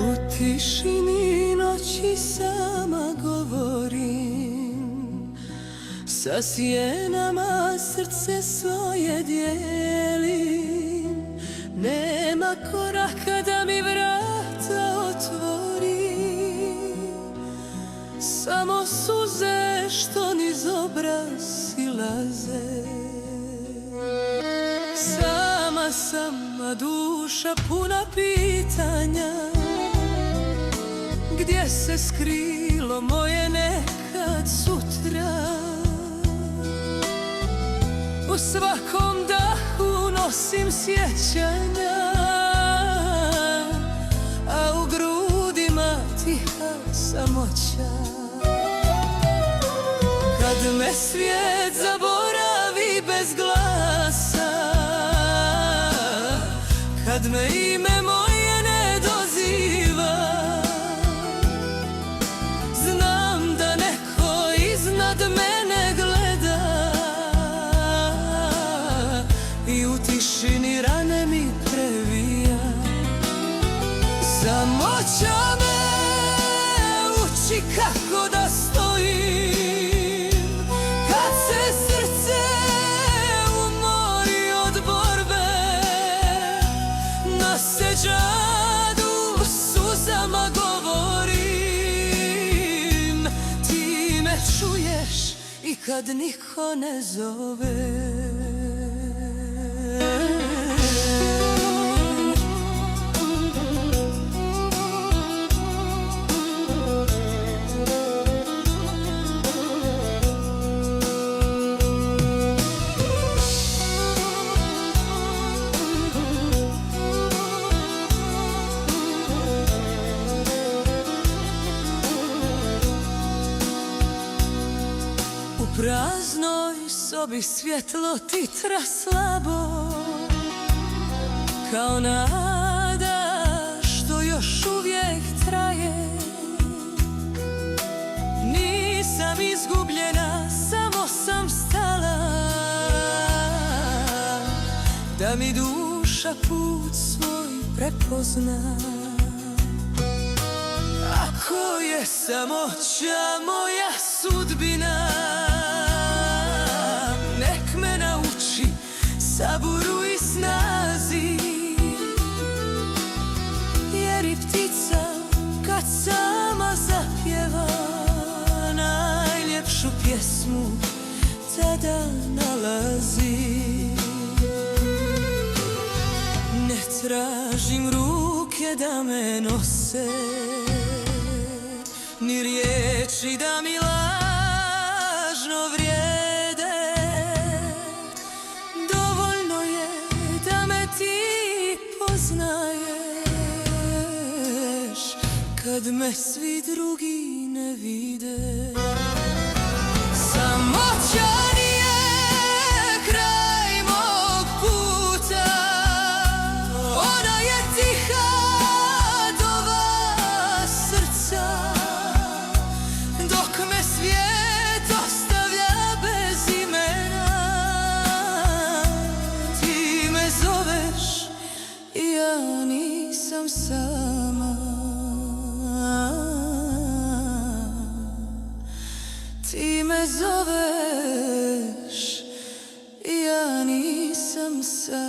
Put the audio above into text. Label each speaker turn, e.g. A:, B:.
A: U tišini noći sama govorim, sa sjenama srce svoje dijelim. Nema koraka da mi vrata otvori, samo suze što niz obraz silaze. Sama sam, a duša puna pitanja, gdje se skrilo moje nekad sutra. U svakom dahu nosim sjećanja, a u grudima tiha samoća. Kad me svijet zaboravi bez glasa, kad me ime moje ne doziva, znam da neko iznad mene gleda i u tišini rane mi previja. Samoća me uči kako da stojim, kad se srce umori od borbe. Na seđadu suzama govorim, ti me čuješ i kad niko ne zove. U praznoj sobi svjetlo titra slabo, kao nada što još uvijek traje. Nisam izgubljena, samo sam stala, da mi duša put svoj prepozna. Ako je samoća moja sudbina, nek me nauči saburu i snazi. Jer i ptica kad sama zapjeva najljepšu pjesmu tada nalazi. Ne tražim ruke da me nose, ni riječi da mi lažno vrijede. Dovoljno je da me ti poznaješ, kad me svi drugi ne vide. Samoća nije kraj mog puta, ona je tiha dova srca. Dok me svijet ostavlja bez imena, ti me zoveš i ja nisam sama. Ti me zoveš i ja nisam sama.